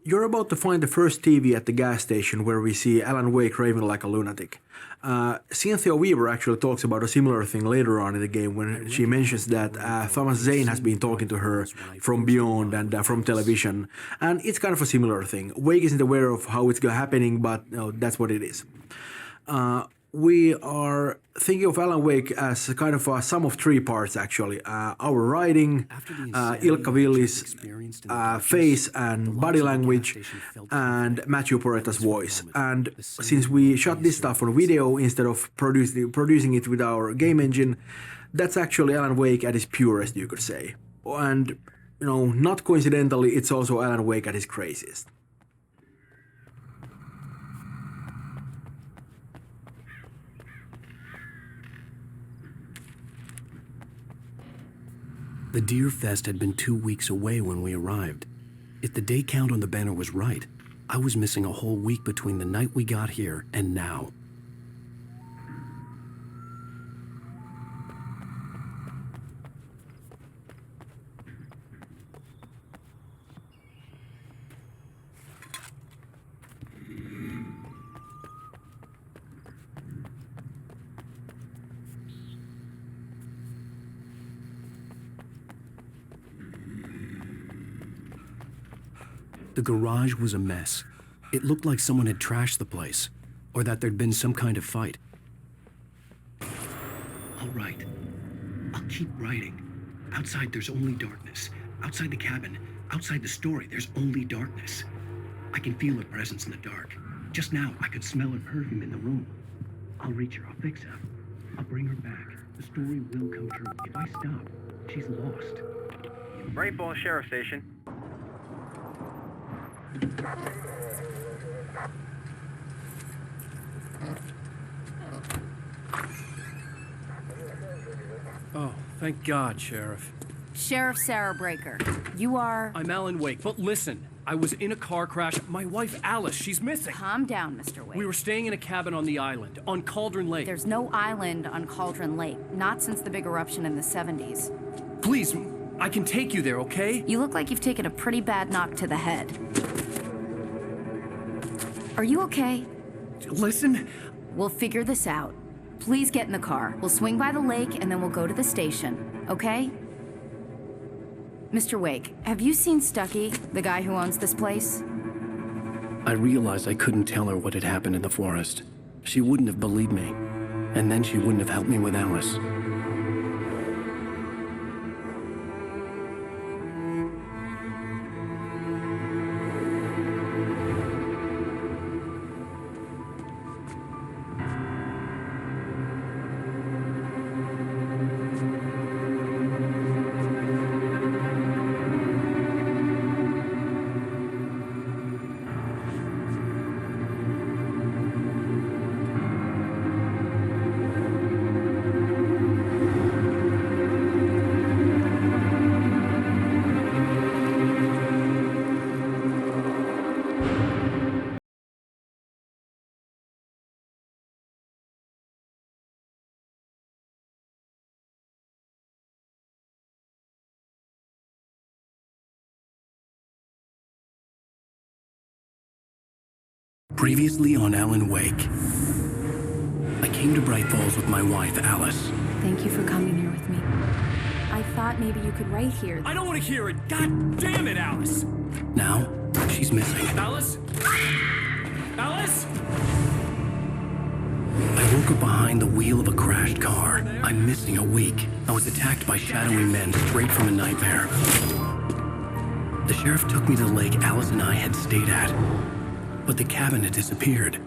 You're about to find the first TV at the gas station where we see Alan Wake raving like a lunatic. Cynthia Weaver actually talks about a similar thing later on in the game when she mentions that Thomas Zane has been talking to her from beyond and from television, and it's kind of a similar thing. Wake isn't aware of how it's happening, but that's what it is. We are thinking of Alan Wake as kind of a sum of three parts, actually. Our writing, Ilkka Villi's face and body language, and Matthew Poretta's voice. And since we shot this stuff on video instead of producing it with our game engine, that's actually Alan Wake at his purest, you could say. And, not coincidentally, it's also Alan Wake at his craziest. The Deer Fest had been 2 weeks away when we arrived. If the day count on the banner was right, I was missing a whole week between the night we got here and now. The garage was a mess. It looked like someone had trashed the place, or that there'd been some kind of fight. All right. I'll keep writing. Outside, there's only darkness. Outside the cabin, outside the story, there's only darkness. I can feel her presence in the dark. Just now, I could smell her perfume in the room. I'll reach her. I'll fix her. I'll bring her back. The story will come true. If I stop, she's lost. Rainbow Sheriff Station. Oh, thank God, Sheriff. Sheriff Sarah Breaker. You are... I'm Alan Wake, but listen. I was in a car crash. My wife, Alice, she's missing. Calm down, Mr. Wake. We were staying in a cabin on the island, on Cauldron Lake. There's no island on Cauldron Lake. Not since the big eruption in the 70s. Please, I can take you there, okay? You look like you've taken a pretty bad knock to the head. Are you okay? Listen. We'll figure this out. Please get in the car. We'll swing by the lake and then we'll go to the station, okay? Mr. Wake, have you seen Stucky, the guy who owns this place? I realized I couldn't tell her what had happened in the forest. She wouldn't have believed me, and then she wouldn't have helped me with Alice. Previously on Alan Wake. I came to Bright Falls with my wife, Alice. Thank you for coming here with me. I thought maybe you could write here. I don't want to hear it. God damn it, Alice. Now, she's missing. Alice? Alice? I woke up behind the wheel of a crashed car. I'm missing a week. I was attacked by shadowy men straight from a nightmare. The sheriff took me to the lake Alice and I had stayed at. But the cabin had disappeared.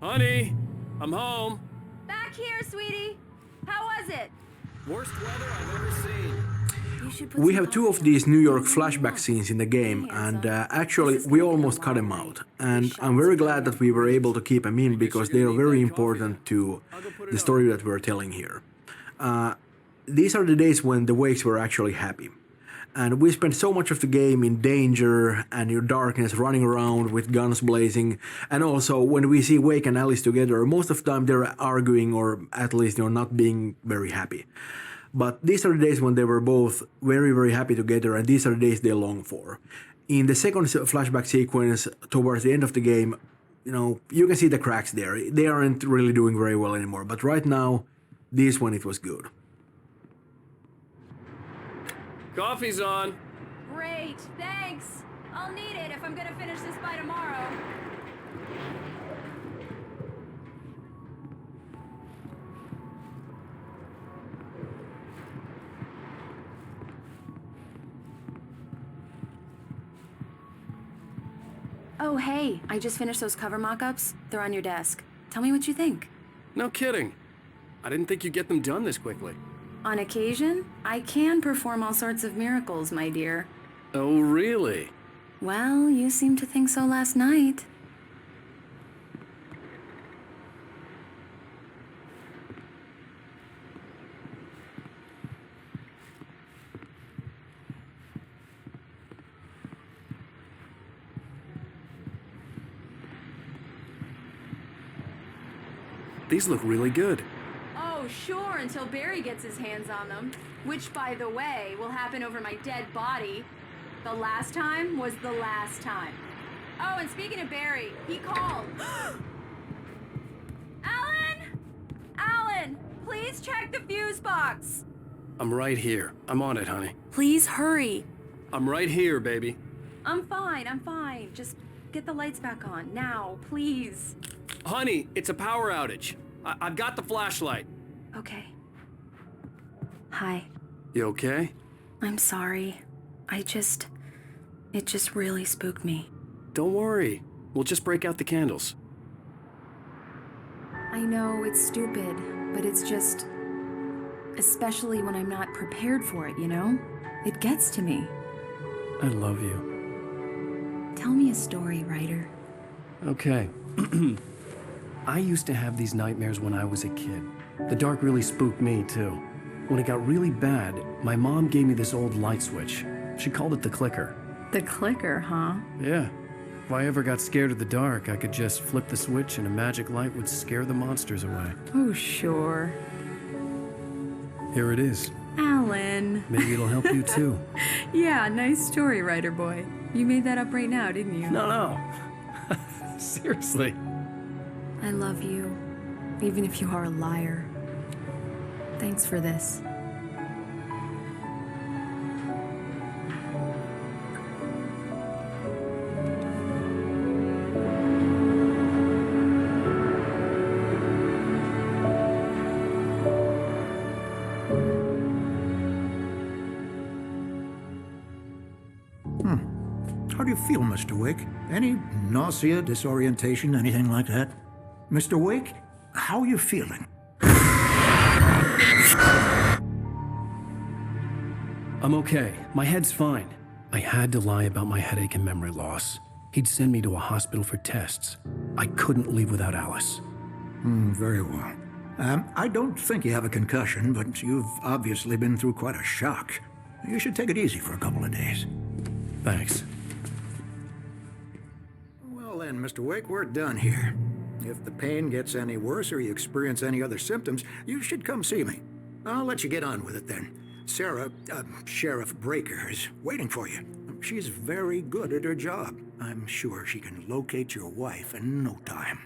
Honey, I'm home. Back here, sweetie. How was it? Worst weather I've ever seen. We have two of these New York flashback scenes in the game, and actually we almost cut them out. And I'm very glad that we were able to keep them in because they are very important to the story that we're telling here. These are the days when the Wakes were actually happy. And we spent so much of the game in danger and in darkness, running around with guns blazing. And also, when we see Wake and Alice together, most of the time they're arguing or at least, not being very happy. But these are the days when they were both very, very happy together, and these are the days they long for. In the second flashback sequence, towards the end of the game, you can see the cracks there. They aren't really doing very well anymore. But right now, this one, it was good. Coffee's on. Great, thanks. I'll need it if I'm gonna finish this by tomorrow. Oh, hey, I just finished those cover mock-ups. They're on your desk. Tell me what you think. No kidding. I didn't think you'd get them done this quickly. On occasion, I can perform all sorts of miracles, my dear. Oh, really? Well, you seemed to think so last night. These look really good. Oh, sure, until Barry gets his hands on them. Which, by the way, will happen over my dead body. The last time was the last time. Oh, and speaking of Barry, he called. Alan! Alan, please check the fuse box. I'm right here. I'm on it, honey. Please hurry. I'm right here, baby. I'm fine, I'm fine. Just get the lights back on, now, please. Honey, it's a power outage. I've got the flashlight. Okay. Hi. You okay? I'm sorry. It just really spooked me. Don't worry. We'll just break out the candles. I know it's stupid, but it's just... especially when I'm not prepared for it, It gets to me. I love you. Tell me a story, writer. Okay. I used to have these nightmares when I was a kid. The dark really spooked me, too. When it got really bad, my mom gave me this old light switch. She called it the clicker. The clicker, huh? Yeah. If I ever got scared of the dark, I could just flip the switch and a magic light would scare the monsters away. Oh, sure. Here it is. Alan. Maybe it'll help you, too. Yeah, nice story, writer boy. You made that up right now, didn't you? No. Seriously. I love you, even if you are a liar. Thanks for this. How do you feel, Mr. Wake? Any nausea, disorientation, anything like that? Mr. Wake, how are you feeling? I'm okay. My head's fine. I had to lie about my headache and memory loss. He'd send me to a hospital for tests. I couldn't leave without Alice. Very well. I don't think you have a concussion, but you've obviously been through quite a shock. You should take it easy for a couple of days. Thanks. Well then, Mr. Wake, we're done here. If the pain gets any worse or you experience any other symptoms, you should come see me. I'll let you get on with it then. Sarah, Sheriff Breaker, is waiting for you. She's very good at her job. I'm sure she can locate your wife in no time.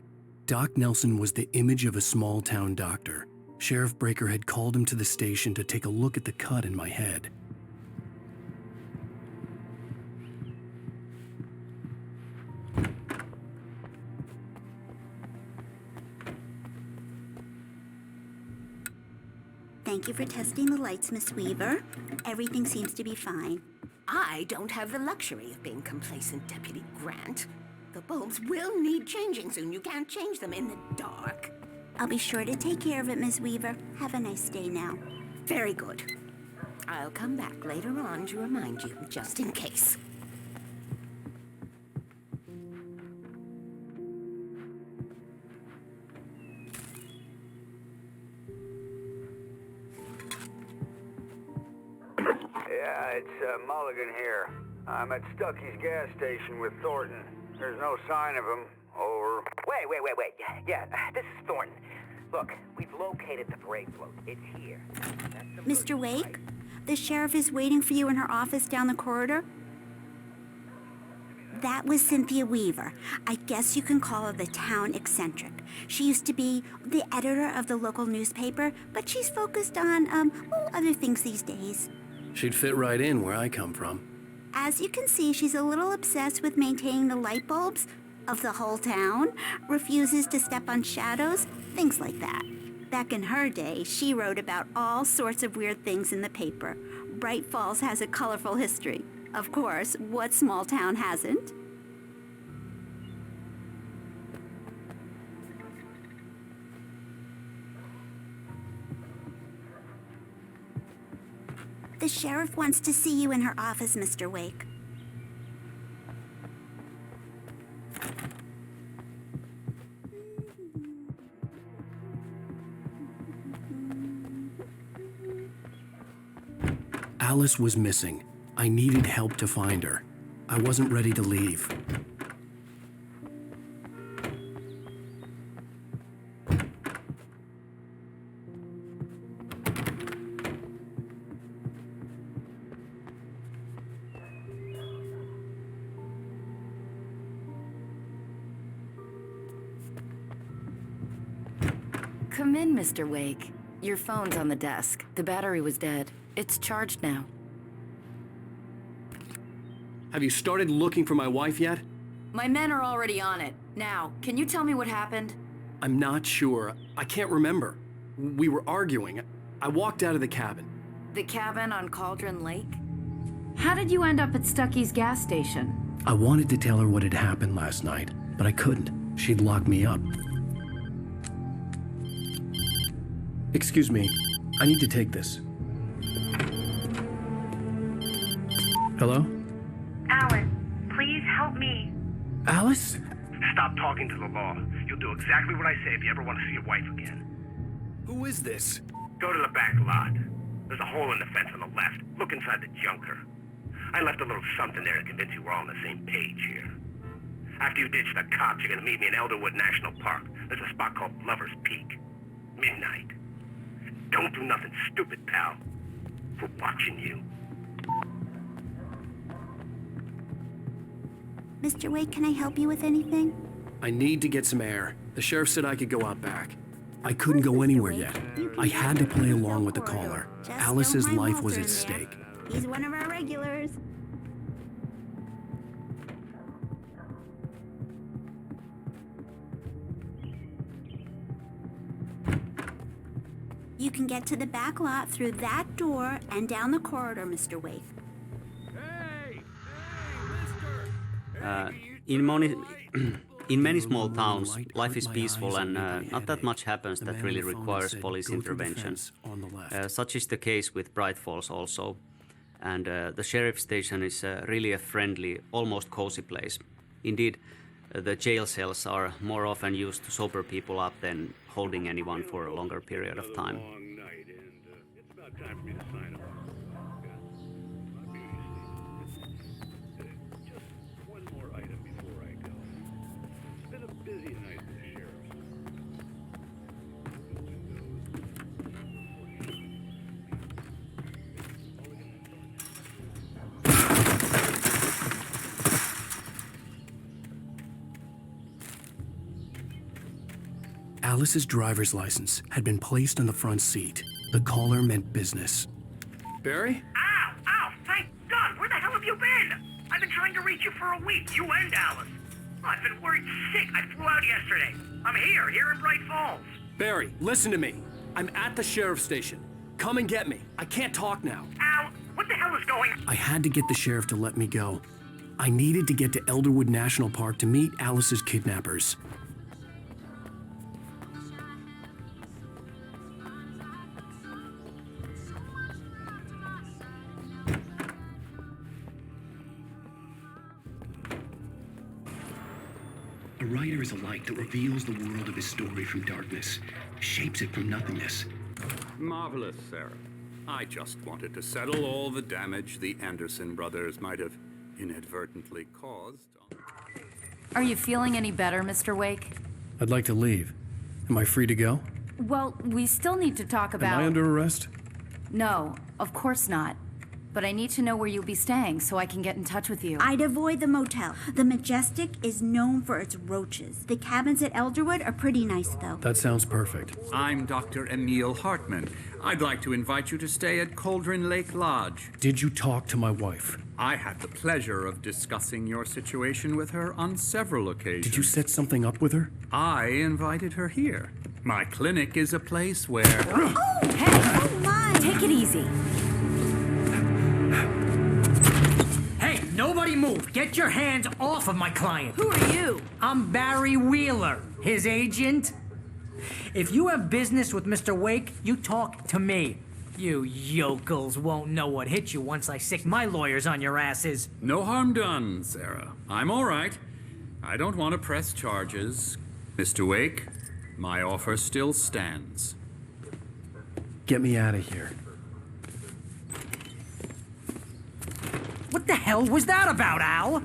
Doc Nelson was the image of a small-town doctor. Sheriff Breaker had called him to the station to take a look at the cut in my head. Thank you for testing the lights, Miss Weaver. Everything seems to be fine. I don't have the luxury of being complacent, Deputy Grant. The bulbs will need changing soon. You can't change them in the dark. I'll be sure to take care of it, Miss Weaver. Have a nice day now. Very good. I'll come back later on to remind you, just in case. Yeah, it's Mulligan here. I'm at Stucky's gas station with Thornton. There's no sign of him. Over. Wait. Yeah, this is Thornton. Look, we've located the parade float. It's here. Mr. Wake, the sheriff is waiting for you in her office down the corridor. That was Cynthia Weaver. I guess you can call her the town eccentric. She used to be the editor of the local newspaper, but she's focused on, other things these days. She'd fit right in where I come from. As you can see, she's a little obsessed with maintaining the light bulbs of the whole town, refuses to step on shadows, things like that. Back in her day, she wrote about all sorts of weird things in the paper. Bright Falls has a colorful history. Of course, what small town hasn't? The sheriff wants to see you in her office, Mr. Wake. Alice was missing. I needed help to find her. I wasn't ready to leave. Come in, Mr. Wake. Your phone's on the desk. The battery was dead. It's charged now. Have you started looking for my wife yet? My men are already on it. Now, can you tell me what happened? I'm not sure. I can't remember. We were arguing. I walked out of the cabin. The cabin on Cauldron Lake? How did you end up at Stucky's gas station? I wanted to tell her what had happened last night, but I couldn't. She'd locked me up. Excuse me. I need to take this. Hello? Alice, please help me. Alice? Stop talking to the law. You'll do exactly what I say if you ever want to see your wife again. Who is this? Go to the back lot. There's a hole in the fence on the left. Look inside the junker. I left a little something there to convince you we're all on the same page here. After you ditch the cops, you're gonna meet me in Elderwood National Park. There's a spot called Lover's Peak. Midnight. Don't do nothing stupid, pal. We're watching you. Mr. Wake, can I help you with anything? I need to get some air. The sheriff said I could go out back. I couldn't go anywhere yet. I had to play along with the caller. Alice's life was at stake. He's one of our regulars. You can get to the back lot through that door and down the corridor, Mr. Wake. In many small towns, life is peaceful and not that much happens that really requires police intervention. Such is the case with Bright Falls also. And the sheriff's station is really a friendly, almost cozy place. Indeed, the jail cells are more often used to sober people up than holding anyone for a longer period of time. It's about time for me to sign off. Just one more item before I go. It's been a busy night for the sheriff's. Alice's driver's license had been placed on the front seat. The caller meant business. Barry? Ow! Thank God! Where the hell have you been? I've been trying to reach you for a week, you and Alice. I've been worried sick. I flew out yesterday. I'm here in Bright Falls. Barry, listen to me. I'm at the sheriff's station. Come and get me. I can't talk now. Al, what the hell is going on? I had to get the sheriff to let me go. I needed to get to Elderwood National Park to meet Alice's kidnappers. writer is a light that reveals the world of his story from darkness, shapes it from nothingness. Marvelous, Sarah. I just wanted to settle all the damage the Anderson brothers might have inadvertently caused. Are you feeling any better, Mr. Wake? I'd like to leave. Am I free to go? Well, we still need to talk about... Am I under arrest? No, of course not. But I need to know where you'll be staying so I can get in touch with you. I'd avoid the motel. The Majestic is known for its roaches. The cabins at Elderwood are pretty nice, though. That sounds perfect. I'm Dr. Emil Hartman. I'd like to invite you to stay at Cauldron Lake Lodge. Did you talk to my wife? I had the pleasure of discussing your situation with her on several occasions. Did you set something up with her? I invited her here. My clinic is a place where... Oh, hey! Oh, my! Take it easy. Hey, nobody move! Get your hands off of my client! Who are you? I'm Barry Wheeler, his agent. If you have business with Mr. Wake, you talk to me. You yokels won't know what hit you once I sick my lawyers on your asses. No harm done, Sarah. I'm all right. I don't want to press charges. Mr. Wake, my offer still stands. Get me out of here. What the hell was that about, Al?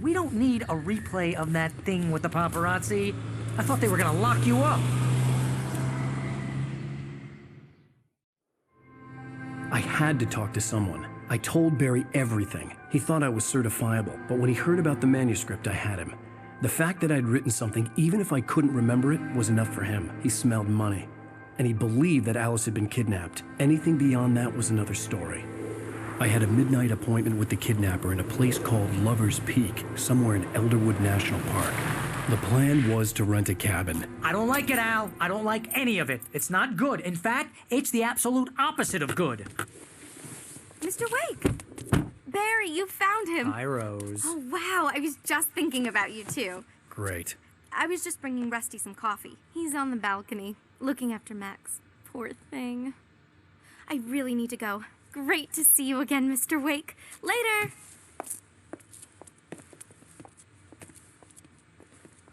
We don't need a replay of that thing with the paparazzi. I thought they were gonna lock you up. I had to talk to someone. I told Barry everything. He thought I was certifiable, but when he heard about the manuscript, I had him. The fact that I'd written something, even if I couldn't remember it, was enough for him. He smelled money. And he believed that Alice had been kidnapped. Anything beyond that was another story. I had a midnight appointment with the kidnapper in a place called Lover's Peak, somewhere in Elderwood National Park. The plan was to rent a cabin. I don't like it, Al. I don't like any of it. It's not good. In fact, it's the absolute opposite of good. Mr. Wake! Barry, you found him. Hi, Rose. Oh, wow. I was just thinking about you, too. Great. I was just bringing Rusty some coffee. He's on the balcony, looking after Max. Poor thing. I really need to go. Great to see you again, Mr. Wake. Later!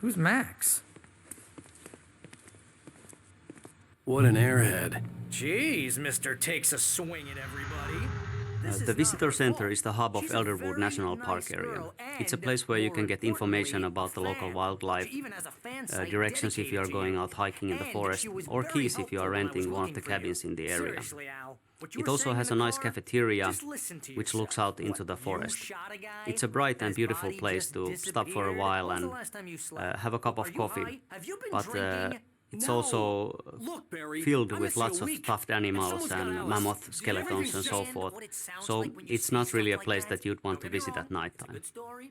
Who's Max? What an airhead. Jeez, Mr. Takes a swing at everybody. The visitor center is the hub of Elderwood National Park area. It's a place where you can get information about the local wildlife, directions if you are going out hiking in the forest, or keys if you are renting one of the cabins in the area. It also has a nice cafeteria, which looks out into the forest. It's a bright and beautiful place to stop for a while and have a cup of coffee, but it's also filled with lots of stuffed animals and mammoth skeletons and so forth, so it's not really a place that you'd want to visit at nighttime,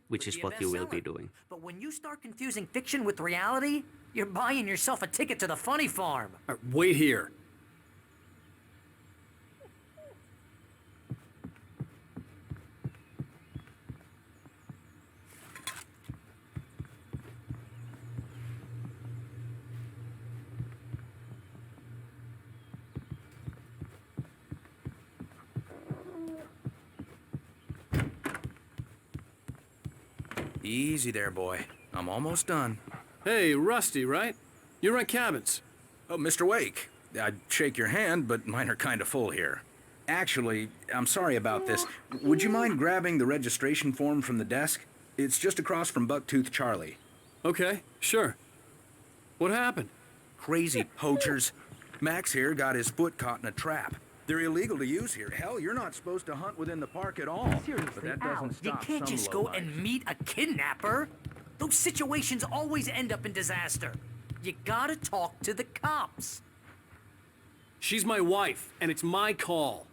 which is what you will be doing. But when you start confusing fiction with reality, you're buying yourself a ticket to the funny farm. Wait here. Easy there, boy. I'm almost done. Hey, Rusty, right? You rent cabins. Oh, Mr. Wake. I'd shake your hand, but mine are kind of full here. Actually, I'm sorry about this. Would you mind grabbing the registration form from the desk? It's just across from Bucktooth Charlie. Okay, sure. What happened? Crazy poachers. Max here got his foot caught in a trap. They're illegal to use here. Hell, you're not supposed to hunt within the park at all. Seriously, but that Al, doesn't you stop can't some just go lowlifes. and meet a kidnapper. Those situations always end up in disaster. You gotta talk to the cops. She's my wife, and it's my call.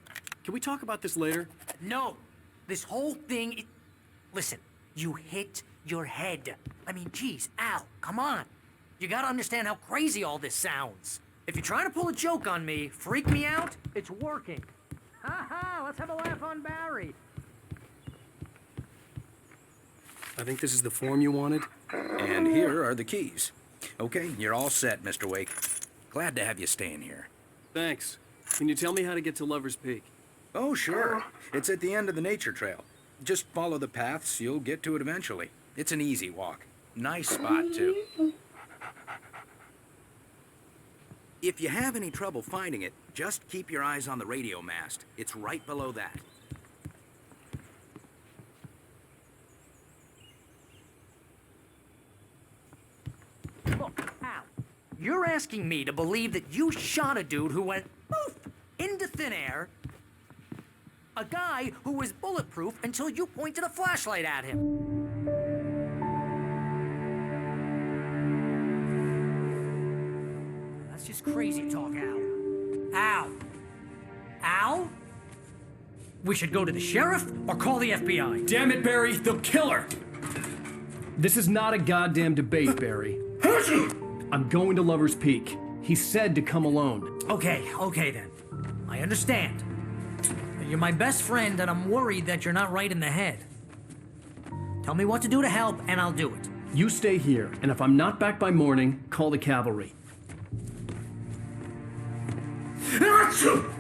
Can we talk about this later? No, this whole thing. Listen, you hit your head. I mean, geez, Al, come on. You gotta understand how crazy all this sounds. If you're trying to pull a joke on me, freak me out, it's working. Ha ha, let's have a laugh on Barry. I think this is the form you wanted. And here are the keys. Okay, you're all set, Mr. Wake. Glad to have you staying here. Thanks. Can you tell me how to get to Lover's Peak? Oh, sure. It's at the end of the nature trail. Just follow the paths, you'll get to it eventually. It's an easy walk. Nice spot, too. If you have any trouble finding it, just keep your eyes on the radio mast. It's right below that. Look, Al, you're asking me to believe that you shot a dude who went poof into thin air, a guy who was bulletproof until you pointed a flashlight at him. That's just crazy talk, Al. Al? Al? We should go to the sheriff or call the FBI. Damn it, Barry, they'll kill her! This is not a goddamn debate, Barry. I'm going to Lover's Peak. He said to come alone. Okay then. I understand. You're my best friend, and I'm worried that you're not right in the head. Tell me what to do to help, and I'll do it. You stay here, and if I'm not back by morning, call the cavalry. Achoo!